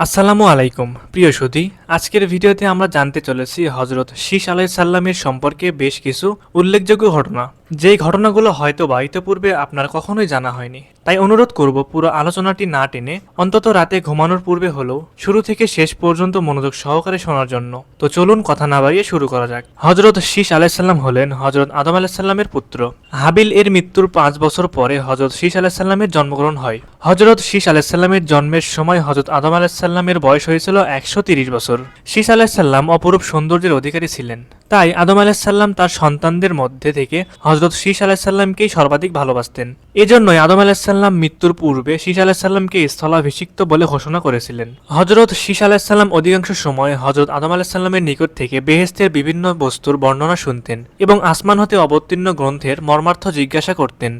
আসসালামু আলাইকুম প্রিয় সুধী, আজকের ভিডিওতে আমরা জানতে চলেছি হজরত শীস আলাইহিস সাল্লামের সম্পর্কে বেশ কিছু উল্লেখযোগ্য ঘটনা, যেই ঘটনাগুলো হয়তো বা ইতিপূর্বে আপনার কখনোই জানা হয়নি। তাই অনুরোধ করব পুরো আলোচনাটি না টেনে অন্তত রাতে ঘুমানোর পূর্বে হলেও শুরু থেকে শেষ পর্যন্ত মনোযোগ সহকারে শোনার জন্য। তো চলুন কথা না বাড়িয়ে শুরু করা যাক। হজরত শীস আলাইহিস সাল্লাম হলেন হজরত আদম আলাইহিস সাল্লামের পুত্র। হাবিল এর মৃত্যুর ৫ বছর পরে হজরত শীস আলাইহিস সাল্লামের জন্মগ্রহণ হয়। হজরত শীস আলাইহিস সাল্লামের জন্মের সময় হজরত আদম আলাইহিস সাল্লামের বয়স হয়েছিল ১৩০ বছর। শীস আলাইহিস সাল্লাম অপরূপ সৌন্দর্যের অধিকারী ছিলেন। তাই আদম আলাইহিস সাল্লাম তার সন্তানদের মধ্যে থেকে হজরত শীস আলাইহিস সাল্লামকেই সর্বাধিক ভালোবাসতেন। এজন্যই আদম আলাইহিস সাল্লাম মৃত্যুর পূর্বে শীস আলাইহিস সাল্লামকে স্থলাভিষিক্ত বলে ঘোষণা করেছিলেন। হজরত শীস আলাইহিস সাল্লাম অধিকাংশ সময় হজরত আদম আলাইহিস সাল্লামের নিকট থেকে বেহেশতের বিভিন্ন বস্তুর বর্ণনা শুনতেন এবং আসমান হতে অবতীর্ণ গ্রন্থের মর্মার্থ জিজ্ঞাসা করতেন।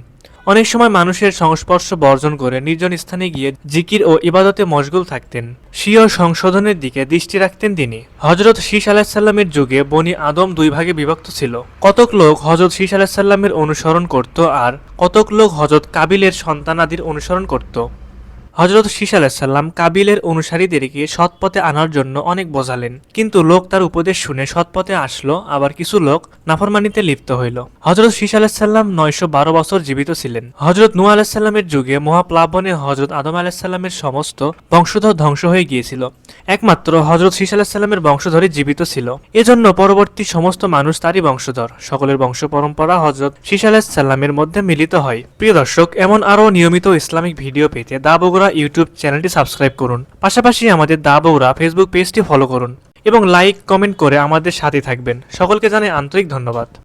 অনেক সময় মানুষের সংস্পর্শ বর্জন করে নির্জন স্থানে গিয়ে জিকির ও ইবাদতে মশগুল থাকতেন। স্বীয় সংশোধনের দিকে দৃষ্টি রাখতেন তিনি। হজরত শীস আলাইহিস সাল্লামের যুগে বনি আদম দুই ভাগে বিভক্ত ছিল। কতক লোক হজরত শীস আলাইহিস সাল্লামের অনুসরণ করত আর কতক লোক হজরত কাবিলের সন্তানাদির অনুসরণ করত। হজরত শীস আলাইহিস সাল্লাম কাবিলের অনুসারীদেরকে সৎপথে আনার জন্য অনেক বোঝালেন, কিন্তু লোক তার উপদেশ শুনে সৎপথে আসলো, আবার কিছু লোক নাফরমানিতে লিপ্ত হইল। হজরত শীস আলাইহিস সাল্লাম ৯১২ বছর জীবিত ছিলেন। হজরত নূহ আলাইহিস সাল্লামের যুগে মহাপ্লাবনে হজরত আদম আলাইহিস সাল্লামের সমস্ত বংশধর ধ্বংস হয়ে গিয়েছিল। একমাত্র হজরত শীস আলাইহিস সাল্লামের বংশধরই জীবিত ছিল। এজন্য পরবর্তী সমস্ত মানুষ তারই বংশধর। সকলের বংশ পরম্পরা হজরত শীস আলাইহিস সাল্লামের মধ্যে মিলিত হয়। প্রিয় দর্শক, এমন আরও নিয়মিত ইসলামিক ভিডিও পেতে দা বগুড়া ইউটিউব চ্যানেলটি সাবস্ক্রাইব করুন। পাশাপাশি আমাদের দা বগুড়া ফেসবুক পেজটি ফলো করুন এবং লাইক কমেন্ট করে আমাদের সাথে থাকবেন। সকলকে জানাই আন্তরিক ধন্যবাদ।